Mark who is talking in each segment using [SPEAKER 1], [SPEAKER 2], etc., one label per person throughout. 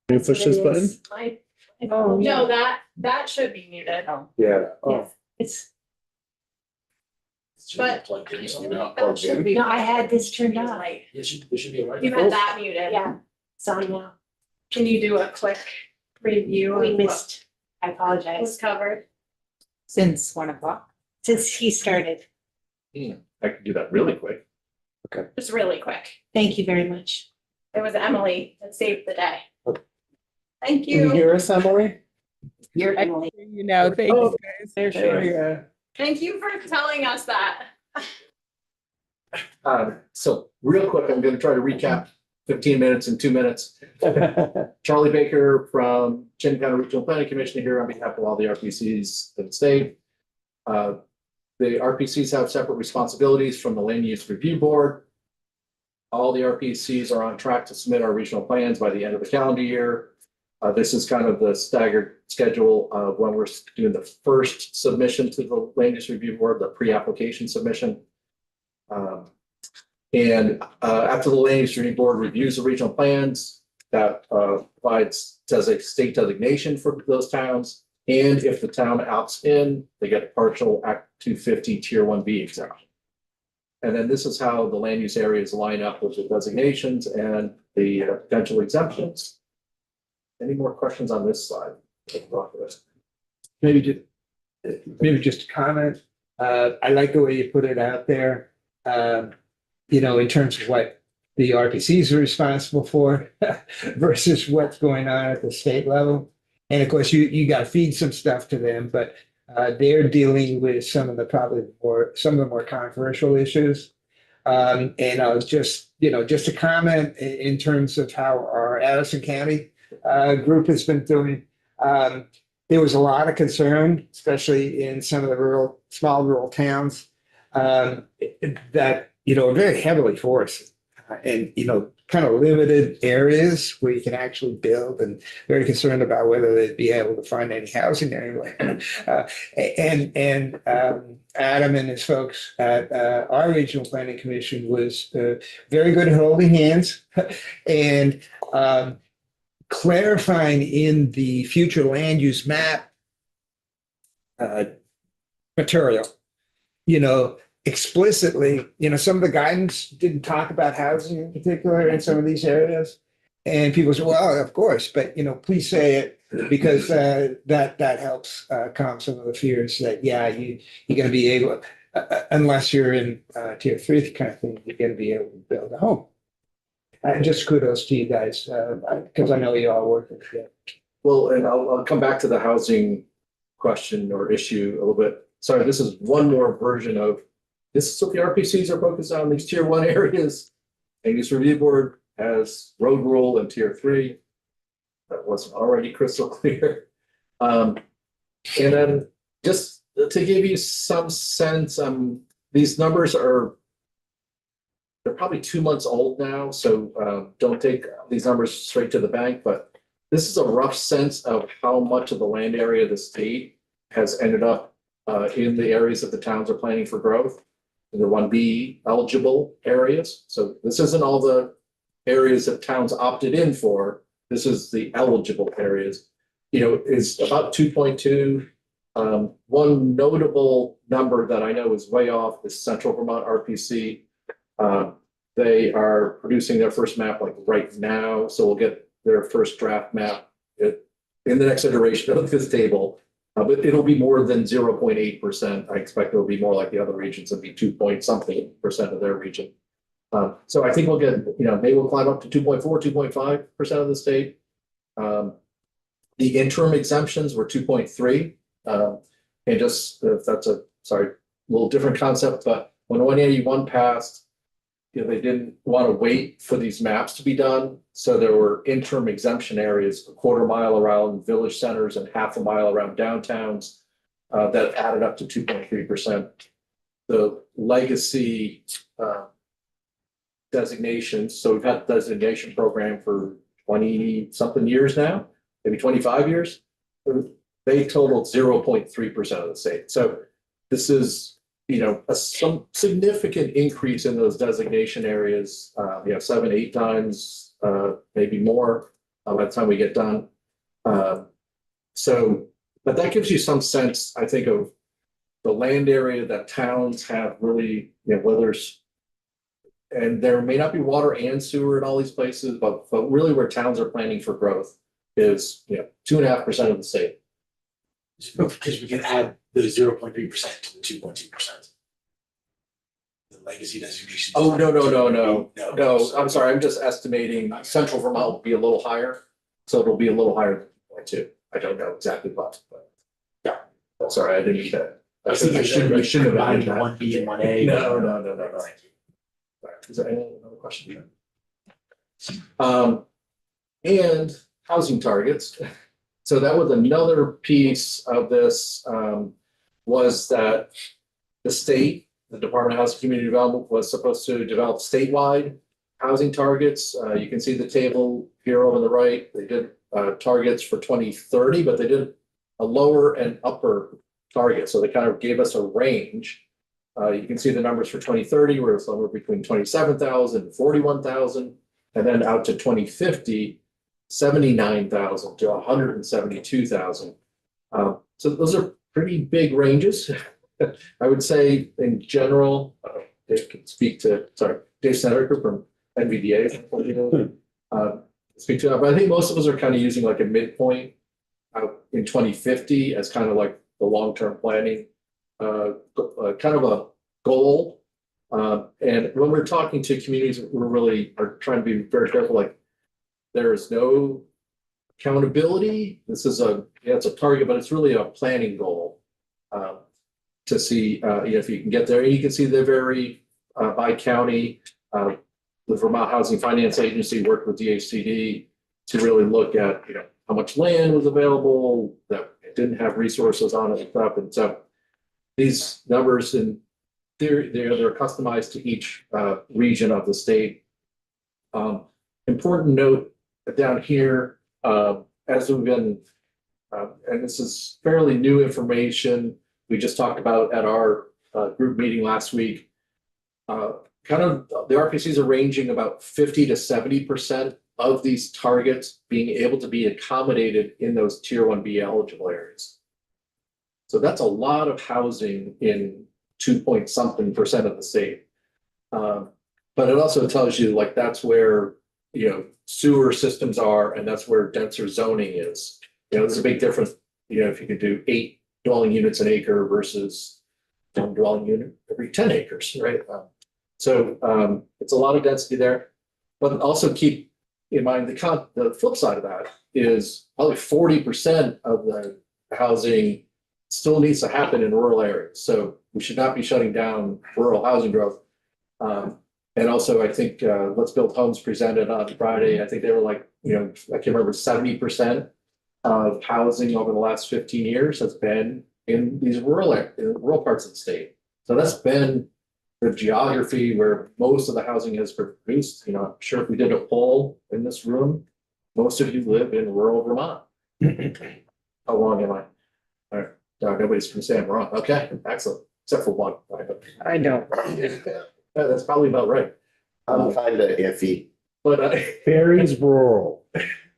[SPEAKER 1] Can you push this button?
[SPEAKER 2] Oh, yeah.
[SPEAKER 3] No, that should be muted.
[SPEAKER 1] Yeah.
[SPEAKER 2] Yeah, it's,
[SPEAKER 3] But that should be.
[SPEAKER 2] no, I had this turned on.
[SPEAKER 4] It should be right.
[SPEAKER 3] You had that muted.
[SPEAKER 2] Yeah, it's on now.
[SPEAKER 3] Can you do a quick review
[SPEAKER 2] We
[SPEAKER 3] of what
[SPEAKER 2] missed. I
[SPEAKER 3] was
[SPEAKER 2] apologize.
[SPEAKER 3] covered?
[SPEAKER 5] Since 1 o'clock.
[SPEAKER 2] Since he started.
[SPEAKER 1] I can do that really quick.
[SPEAKER 3] Just really quick.
[SPEAKER 2] Thank you very much.
[SPEAKER 3] It was Emily that saved the day. Thank
[SPEAKER 1] Can you
[SPEAKER 3] you.
[SPEAKER 1] hear us, Emily?
[SPEAKER 2] You're Emily.
[SPEAKER 5] You know, thank
[SPEAKER 1] Oh,
[SPEAKER 5] you guys.
[SPEAKER 2] There she is.
[SPEAKER 3] Thank you for telling us that.
[SPEAKER 4] So real quick, I'm gonna try to recap 15 minutes in 2 minutes. Charlie Baker from Chittenden County Regional Planning Commission here on behalf of all the RPCs in the state. The RPCs have separate responsibilities from the Land Use Review Board. All the RPCs are on track to submit our regional plans by the end of the calendar year. This is kind of the staggered schedule of when we're doing the first submission to the Land Use Review Board, the pre-application submission. And after the Land Use Review Board reviews the regional plans, that provides state designation for those towns. And if the town opts in, they get a partial Act 250 Tier 1B exemption. And then this is how the land use areas line up with the designations and the potential exemptions. Any more questions on this slide?
[SPEAKER 6] Maybe just a comment. I like the way you put it out there. In terms of what the RPCs are responsible for versus what's going on at the state level. And of course, you got to feed some stuff to them, but they're dealing with some of the more controversial issues. And I was just a comment in terms of how our Addison County group has been doing. There was a lot of concern, especially in some of the small rural towns, that are very heavily forested and kind of limited areas where you can actually build, and very concerned about whether they'd be able to find any housing anywhere. And Adam and his folks at our regional planning commission was very good at holding hands and clarifying in the future land use map material, explicitly, some of the guidance didn't talk about housing in particular in some of these areas. And people say, well, of course, but, please say it because that helps calm some of the fears that, yeah, you're going to be able, unless you're in tier 3 kind of thing, you're going to be able to build a home. And just kudos to you guys, because I know you all work with it.
[SPEAKER 4] Well, and I'll come back to the housing question or issue a little bit. Sorry, this is one more version of this is what the RPCs are focused on, these tier 1 areas. Land Use Review Board has road rule in tier 3. That wasn't already crystal clear. And then just to give you some sense, these numbers they're probably 2 months old now, so don't take these numbers straight to the bank, but this is a rough sense of how much of the land area of the state has ended up in the areas that the towns are planning for growth. The 1B eligible areas. So this isn't all the areas that towns opted in for. This is the eligible areas. Is about 2.2. One notable number that I know is way off is Central Vermont RPC. They are producing their first map like right now. So we'll get their first draft map in the next iteration of this table. But it'll be more than 0.8%. I expect it'll be more like the other regions and be 2-point-something% of their region. So I think we'll get, maybe we'll climb up to 2.4, 2.5% of the state. The interim exemptions were 2.3. And just if that's a little different concept, but when 181 passed, they didn't want to wait for these maps to be done. So there were interim exemption areas, a quarter mile around village centers and half a mile around downtowns that added up to 2.3%. The legacy designations, so we've had the designation program for 20-something years now, maybe 25 years. They totaled 0.3% of the state. So this is some significant increase in those designation areas, 7-8 times, maybe more. by the time we get done. So, but that gives you some sense, I think, of the land area that towns have really, whether there's, and there may not be water and sewer in all these places, but really where towns are planning for growth is, 2.5% of the state.
[SPEAKER 7] Because we can add the 0.3% to the 2.2%. The legacy designation.
[SPEAKER 4] Oh, no, I'm sorry, I'm just estimating central Vermont will be a little higher, so it'll be a little higher than 2.2. I don't know exactly what, but yeah, sorry, I didn't get that.
[SPEAKER 7] I think I shouldn't have
[SPEAKER 4] added
[SPEAKER 7] combined
[SPEAKER 4] that.
[SPEAKER 7] one B and one A.
[SPEAKER 4] No. Is there any other question? And housing targets. So that was another piece of this, was that the state, the Department of Housing and Community Development, was supposed to develop statewide housing targets. You can see the table here on the right. They did targets for 2030, but they did a lower and upper target. So they kind of gave us a range. You can see the numbers for 2030, where it's somewhere between 27,000 and 41,000, and then out to 2050, 79,000 to 172,000. So those are pretty big ranges. I would say in general, Dave can speak to, Dave Seneca from NVDA. Speak to that, but I think most of us are kind of using like a midpoint out in 2050 as kind of like the long-term planning, kind of a goal. And when we're talking to communities, we're really are trying to be very careful, like there is no accountability. This is it's a target, but it's really a planning goal to see if you can get there. And you can see they vary by county. The Vermont Housing Finance Agency worked with DHCD to really look at how much land was available that didn't have resources on it and stuff. And so these numbers in theory, they're customized to each region of the state. Important note down here, as we've been, and this is fairly new information we just talked about at our group meeting last week. Kind of the RPCs are ranging about 50 to 70% of these targets being able to be accommodated in those tier 1B eligible areas. So that's a lot of housing in 2-point-something% of the state. But it also tells you like that's where sewer systems are, and that's where denser zoning is. There's a big difference. If you could do 8 dwelling units an acre versus 1 dwelling unit every 10 acres, right? So it's a lot of density there, but also keep in mind the flip side of that is probably 40% of the housing still needs to happen in rural areas. So we should not be shutting down rural housing growth. And also, I think Let's Build Homes presented on Friday. I think they were like, I can remember 70% of housing over the last 15 years has been in these rural parts of the state. So that's been the geography where most of the housing has been produced. I'm sure if we did a poll in this room, most of you live in rural Vermont. How long am I? All right, nobody's gonna say I'm wrong. Okay, excellent, except for one.
[SPEAKER 5] I don't.
[SPEAKER 4] That's probably about right.
[SPEAKER 8] I'm kind of iffy.
[SPEAKER 4] But
[SPEAKER 1] Barry's rural.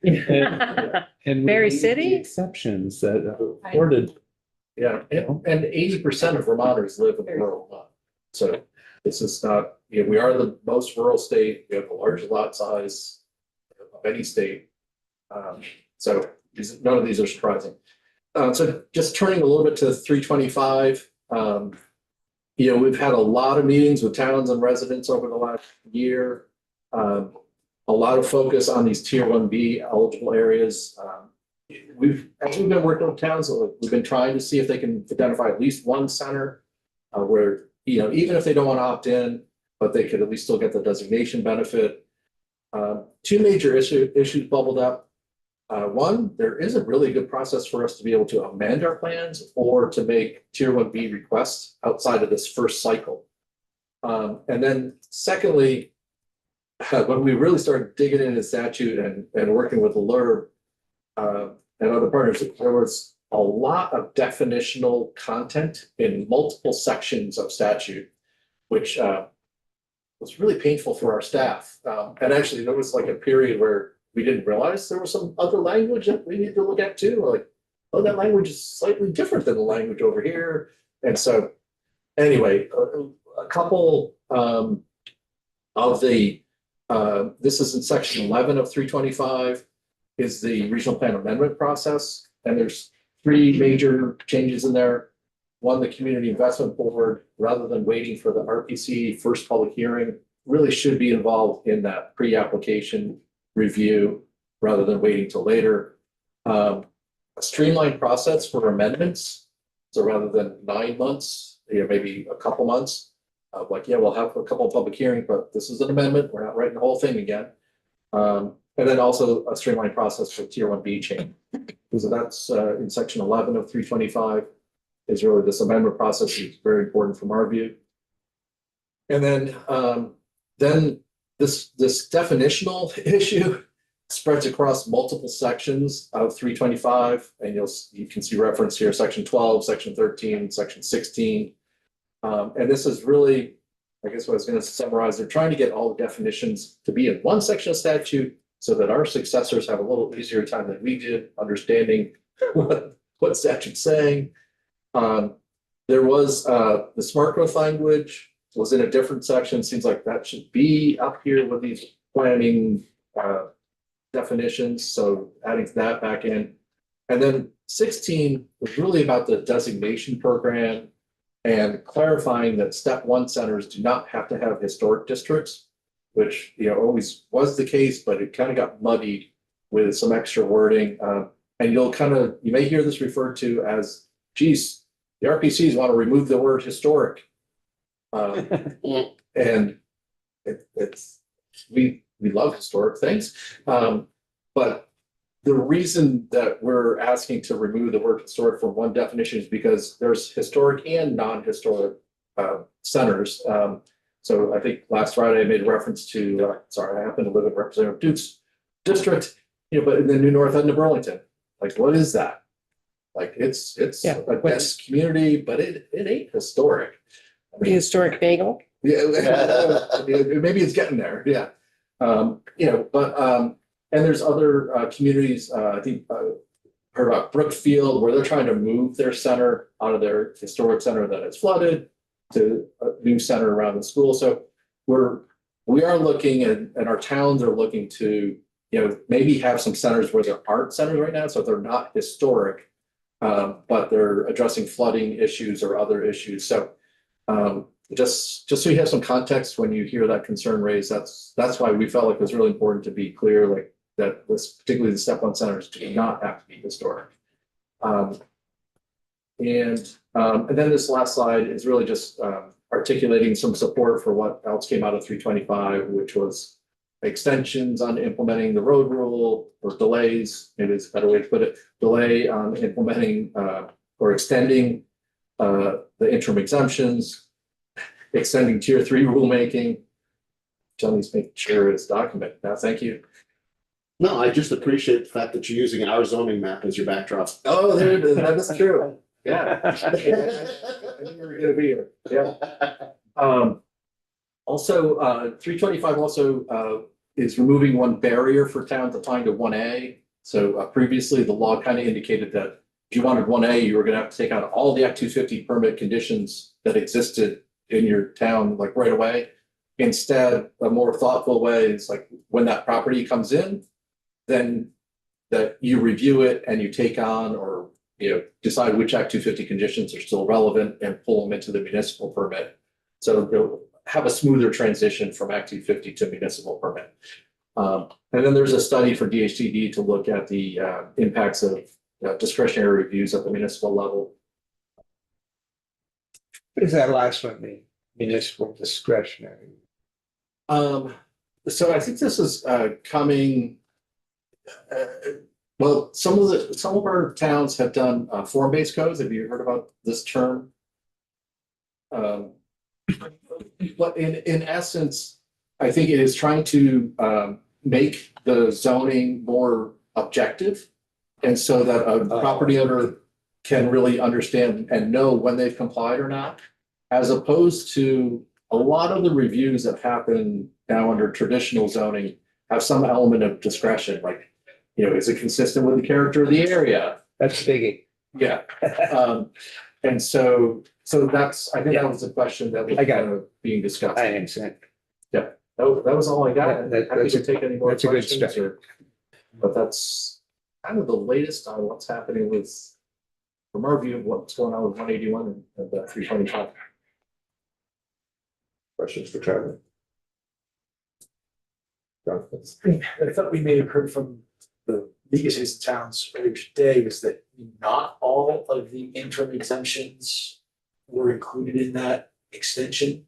[SPEAKER 5] Berry
[SPEAKER 1] And we need
[SPEAKER 5] City?
[SPEAKER 1] the exceptions that are afforded.
[SPEAKER 4] yeah, and 80% of Vermonters live in rural Vermont. So this is not, we are the most rural state. We have the largest lot size of any state. So none of these are surprising. So just turning a little bit to 325. We've had a lot of meetings with towns and residents over the last year. A lot of focus on these tier 1B eligible areas. As we've been working with towns, we've been trying to see if they can identify at least one center where, even if they don't want to opt in, but they could at least still get the designation benefit. 2 major issues bubbled up. One, there is a really good process for us to be able to amend our plans or to make tier 1B requests outside of this first cycle. And then secondly, when we really started digging into statute and working with the LURB and other partners, there was a lot of definitional content in multiple sections of statute, which was really painful for our staff. And actually, there was like a period where we didn't realize there was some other language that we need to look at too. We're like, oh, that language is slightly different than the language over here. And so, anyway, a couple of the, this is in section 11 of 325, is the regional plan amendment process. And there's three major changes in there. One, the Community Investment Board, rather than waiting for the RPC first public hearing, really should be involved in that pre-application review rather than waiting till later. A streamlined process for amendments. So rather than 9 months, maybe a couple months, like, yeah, we'll have a couple of public hearings, but this is an amendment. We're not writing the whole thing again. And then also a streamlined process for tier 1B change. So that's in section 11 of 325 is really this amendment process is very important from our view. And then this definitional issue spreads across multiple sections of 325, and you can see reference here, section 12, section 13, section 16. And this is really, I guess what I was going to summarize, they're trying to get all the definitions to be in one section of statute so that our successors have a little easier time than we did understanding what statute's saying. There was the smart growth language was in a different section. Seems like that should be up here with these planning definitions. So adding that back in. And then 16 was really about the designation program and clarifying that step 1 centers do not have to have historic districts, which always was the case, but it kind of got muddied with some extra wording. And you may hear this referred to as, geez, the RPCs want to remove the word historic. And we love historic things. But the reason that we're asking to remove the word historic from one definition is because there's historic and non-historic centers. So I think last Friday I made reference to, sorry, I happen to live in Representative Duke's district, but in the New North End of Burlington, like, what is that? Like, it's a dense community, but it ain't historic.
[SPEAKER 5] Prehistoric bagel.
[SPEAKER 4] Yeah, maybe it's getting there. Yeah. And there's other communities, I think heard about Brookfield, where they're trying to move their center out of their historic center that is flooded to a new center around the school. So we are looking and our towns are looking to, maybe have some centers where there aren't centers right now. So they're not historic, but they're addressing flooding issues or other issues. So just so you have some context when you hear that concern raised, that's why we felt like it was really important to be clear, like that this, particularly the step 1 centers, do not have to be historic. And then this last slide is really just articulating some support for what else came out of 325, which was extensions on implementing the road rule, or delays, maybe it's a better way to put it, delay on implementing or extending the interim exemptions, extending tier 3 rulemaking. Johnny's making sure it's documented now. Thank you.
[SPEAKER 8] No, I just appreciate the fact that you're using our zoning map as your backdrop.
[SPEAKER 4] Oh, there it is. That is true. Yeah. I knew you were gonna be here. Yeah. Also, 325 also is removing one barrier for towns applying to 1A. So previously the law kind of indicated that if you wanted 1A, you were going to have to take out all the Act 250 permit conditions that existed in your town, like right away. Instead, a more thoughtful way is like when that property comes in, then that you review it and you take on or decide which Act 250 conditions are still relevant and pull them into the municipal permit. So you'll have a smoother transition from Act 250 to municipal permit. And then there's a study for DHCD to look at the impacts of discretionary reviews at the municipal level.
[SPEAKER 6] What does that last one mean? Municipal discretionary.
[SPEAKER 4] So I think this is coming. Well, some of our towns have done form-based codes. Have you heard about this term? But in essence, I think it is trying to make the zoning more objective, and so that a property owner can really understand and know when they've complied or not, as opposed to a lot of the reviews that happen now under traditional zoning have some element of discretion, like, is it consistent with the character of the area?
[SPEAKER 6] That's biggie.
[SPEAKER 4] Yeah. And so that's, I think that was the question that was
[SPEAKER 6] I got it.
[SPEAKER 4] Being discussed.
[SPEAKER 6] I understand.
[SPEAKER 4] That was all I got.
[SPEAKER 6] That-
[SPEAKER 4] Happy
[SPEAKER 6] that's
[SPEAKER 4] to
[SPEAKER 6] a-
[SPEAKER 4] take any more
[SPEAKER 6] that's a good
[SPEAKER 4] questions
[SPEAKER 6] start.
[SPEAKER 4] but that's kind of the latest on what's happening with, from our view of what's going on with 181 and 325.
[SPEAKER 1] Questions for Trevor?
[SPEAKER 7] I thought we may have heard from the League of Cities and Towns earlier today was that not all of the interim exemptions were included in that extension,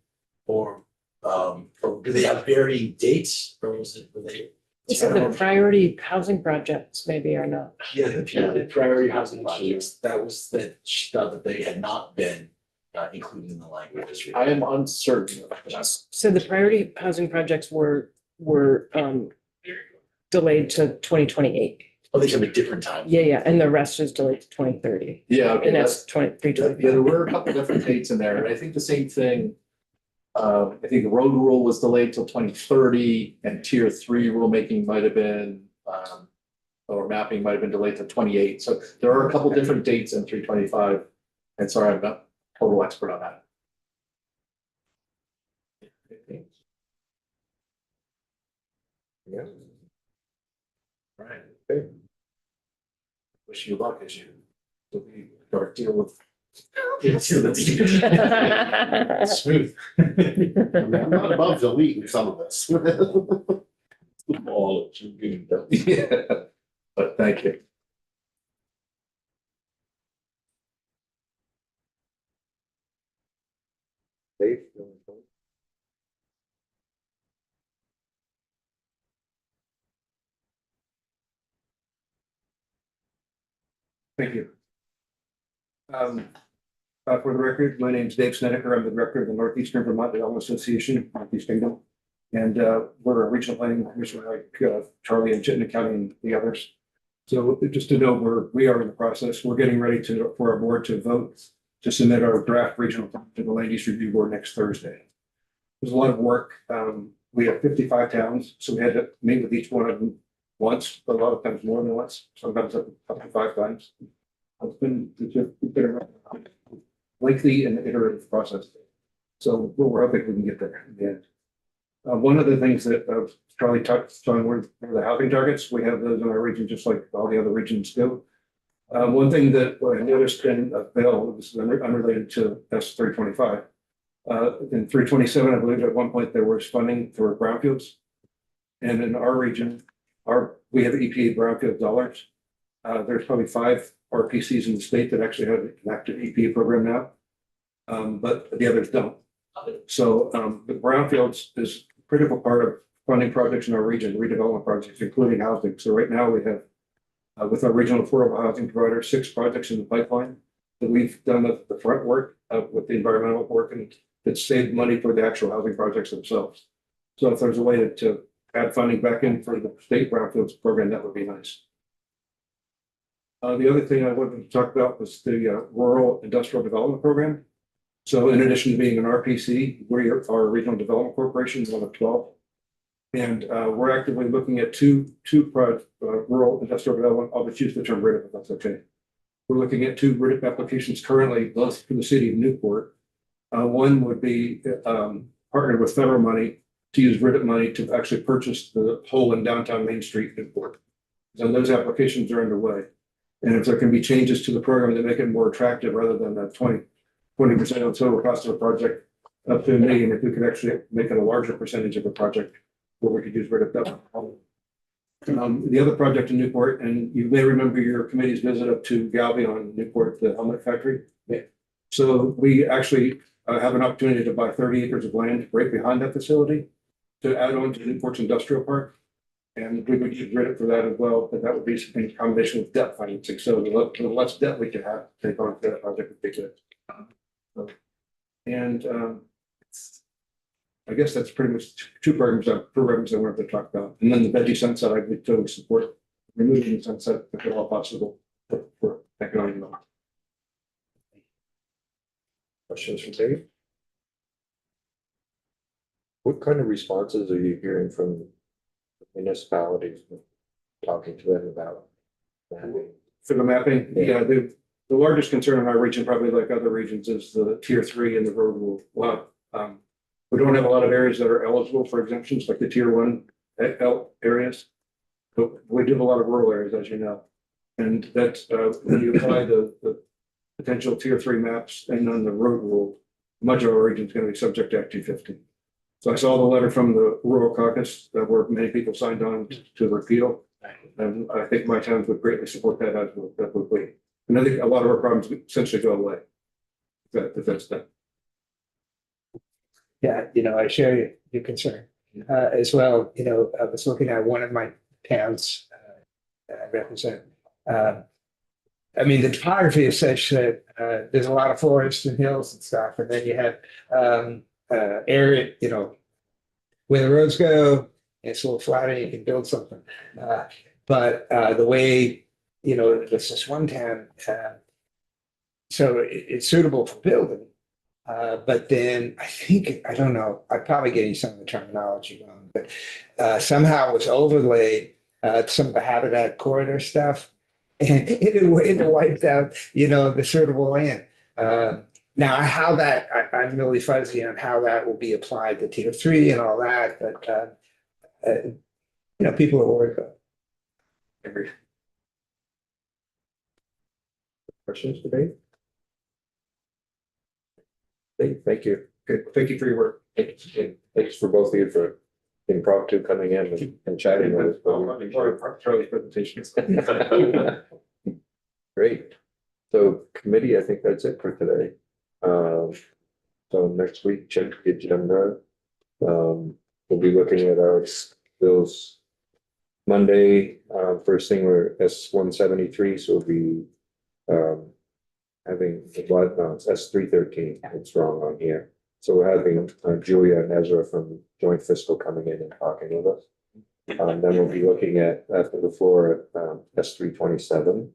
[SPEAKER 7] or do they have varying dates, or were they?
[SPEAKER 5] So the priority housing projects maybe are not.
[SPEAKER 7] Yeah, the priority housing projects, that was that she thought that they had not been included in the language.
[SPEAKER 4] I am uncertain of that.
[SPEAKER 5] So the priority housing projects were delayed to 2028.
[SPEAKER 7] Oh, they came at different times.
[SPEAKER 5] Yeah, and the rest is delayed to 2030.
[SPEAKER 4] Yeah, okay,
[SPEAKER 5] And
[SPEAKER 4] that's,
[SPEAKER 5] that's 23,
[SPEAKER 4] yeah, there were a couple different dates in there, and I think the same thing. I think the road rule was delayed till 2030, and tier 3 rulemaking might have been, or mapping might have been delayed to 28. So there are a couple different dates in 325. And sorry, I'm not total expert on that.
[SPEAKER 1] Yeah.
[SPEAKER 4] Right. Okay. Wish you luck as you deal with.
[SPEAKER 7] Smooth.
[SPEAKER 8] I'm not above deleting some of this.
[SPEAKER 4] Yeah, but thank you.
[SPEAKER 1] Dave?
[SPEAKER 9] Thank you. For the record, my name is Dave Snedeker. I'm the director of the Northeastern Vermont Development Association, Northeast Kingdom. And we're a regional planning commission like Charlie and Chittenden County and the others. So just to know where we are in the process, we're getting ready for our board to vote to submit our draft regional plan to the Land Use Review Board next Thursday. There's a lot of work. We have 55 towns, so we had to meet with each one of them once, but a lot of times more than once, sometimes up to 5 times. It's been a lengthy and iterative process. So we're hoping we can get there in the end. One of the things that Charlie touched on were the housing targets. We have those in our region, just like all the other regions do. One thing that I noticed in a bill, this is unrelated to S 325. In 327, I believe at one point there was funding for brownfields. And in our region, we have EPA brownfield dollars. There's probably 5 RPCs in the state that actually have an active EPA program now. But the others don't. So the brownfields is a critical part of funding projects in our region, redevelopment projects, including housing. So right now we have, with our regional affordable housing provider, 6 projects in the pipeline that we've done the front work with the environmental work, and it's saved money for the actual housing projects themselves. So if there's a way to add funding back in for the state brownfields program, that would be nice. The other thing I wanted to talk about was the rural industrial development program. So in addition to being an RPC, we are our regional development corporation, one of 12. And we're actively looking at two rural industrial development. I'll just use the term RIDIP if that's okay. We're looking at 2 RIDIP applications currently, both for the city of Newport. One would be partnered with federal money to use RIDIP money to actually purchase the whole in downtown Main Street Newport. And those applications are underway. And if there can be changes to the program that make it more attractive rather than that 20% of the total cost of a project up to $1 million, if we could actually make it a larger percentage of a project where we could use RIDIP. The other project in Newport, and you may remember your committee's visit up to Galvion, Newport, the helmet factory. Yeah. So we actually have an opportunity to buy 30 acres of land right behind that facility to add on to Newport's industrial park. And we would use RIDIP for that as well, but that would be in combination with debt financing. So the less debt we could have to take on for that project would be good. And I guess that's pretty much 2 programs I wanted to talk about. And then the veggie sunset, I would totally support removing the sunset if at all possible for economic development.
[SPEAKER 1] Questions from Dave? What kind of responses are you hearing from municipalities, talking to them about. that.
[SPEAKER 9] For the mapping, yeah, the largest concern in our region, probably like other regions, is the tier 3 and the road rule. Well, we don't have a lot of areas that are eligible for exemptions, like the tier 1 areas. But we do have a lot of rural areas, as you know. And that's, when you apply the potential tier 3 maps and then the road rule, much of our region is going to be subject to Act 250. So I saw the letter from the rural caucus that where many people signed on to repeal. And I think my towns would greatly support that as well, that would be. And I think a lot of our problems would essentially go away. If that's done.
[SPEAKER 6] Yeah, I share your concern as well. I was looking at one of my towns that I represent. I mean, the topography is such that there's a lot of forest and hills and stuff, and then you have area, where the roads go, it's a little flatter, you can build something. But the way, there's this one town, so it's suitable for building. But then I don't know, I'm probably getting some of the terminology wrong, but somehow it was overlaid some of the habitat corridor stuff. And it wiped out, the suitable land. Now, how that, I'm really fuzzy on how that will be applied to tier 3 and all that, but people are worried about it.
[SPEAKER 1] Questions for Dave? Dave, thank you.
[SPEAKER 9] Good. Thank you for your work.
[SPEAKER 1] Thanks for both of you for impromptu coming in and chatting with
[SPEAKER 9] Charlie's presentation.
[SPEAKER 1] us. Great. So committee, I think that's it for today. So next week, check the agenda. We'll be looking at our bills Monday. First thing, we're S-173, so we'll be having what? No, it's S-313. It's wrong on here. So we're having Julia and Ezra from Joint Fiscal coming in and talking with us. Then we'll be looking at after the floor at S-327.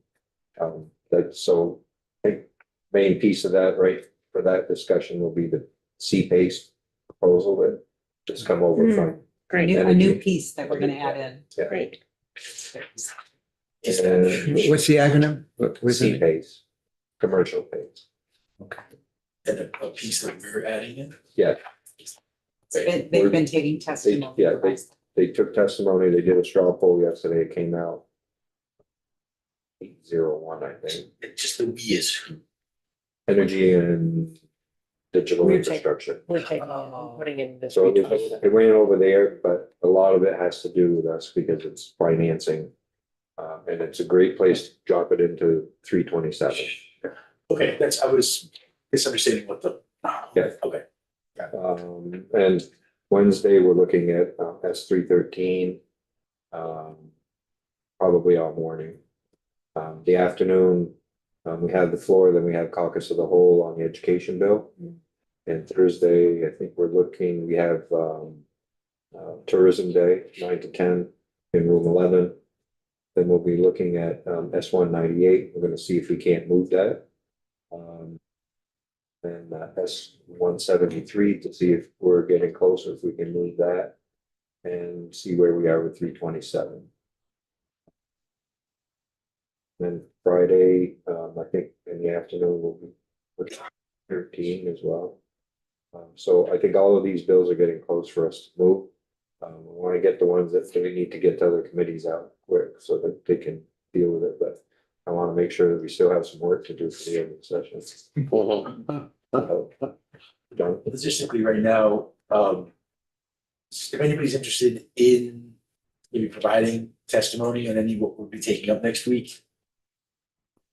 [SPEAKER 1] That's so I think main piece of that, right, for that discussion will be the C-PACE proposal that just come over from.
[SPEAKER 5] Great.
[SPEAKER 2] A new piece that we're gonna add in.
[SPEAKER 1] Yeah.
[SPEAKER 5] Great.
[SPEAKER 1] And
[SPEAKER 6] What's the acronym? What was it?
[SPEAKER 1] C-PACE, commercial PACE.
[SPEAKER 7] And a piece that we're adding in.
[SPEAKER 1] Yeah,
[SPEAKER 2] They've been taking testimony.
[SPEAKER 1] they took testimony, they did a straw poll yesterday, it came out 801, I think,
[SPEAKER 7] It's just the we is who.
[SPEAKER 1] energy and digital
[SPEAKER 5] We're taking-
[SPEAKER 1] infrastructure.
[SPEAKER 5] We're taking on, putting in this.
[SPEAKER 1] So it went over there, but a lot of it has to do with us because it's financing. And it's a great place to drop it into 327.
[SPEAKER 7] Okay, I was misunderstanding what the.
[SPEAKER 1] Yeah.
[SPEAKER 7] Okay.
[SPEAKER 1] And Wednesday, we're looking at S-313. Probably all morning. The afternoon, we have the floor, then we have caucus of the whole on the education bill. And Thursday, I think we have tourism day, 9 to 10 in room 11. Then we'll be looking at S-198. We're gonna see if we can't move that. And S-173 to see if we're getting closer, if we can move that. And see where we are with 327. Then Friday, I think in the afternoon we'll be with 13 as well. So I think all of these bills are getting close for us to move. We want to get the ones that we need to get to other committees out quick so that they can deal with it, but I want to make sure that we still have some work to do for the end sessions. Done.
[SPEAKER 7] Logistically, right now, if anybody's interested in maybe providing testimony on any what we'll be taking up next week,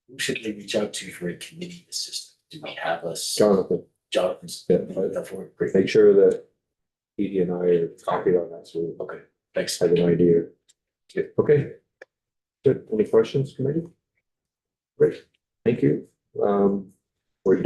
[SPEAKER 7] who should they reach out to for a committee assistant? Do we have us?
[SPEAKER 1] Jonathan,
[SPEAKER 7] Jonathan's.
[SPEAKER 1] Yeah.
[SPEAKER 7] Great.
[SPEAKER 1] make sure that Edie and I are copied on that, so we
[SPEAKER 7] Okay, thanks.
[SPEAKER 1] have an idea. Yeah, okay. Good. Any questions, committee? Great, thank you. We're done.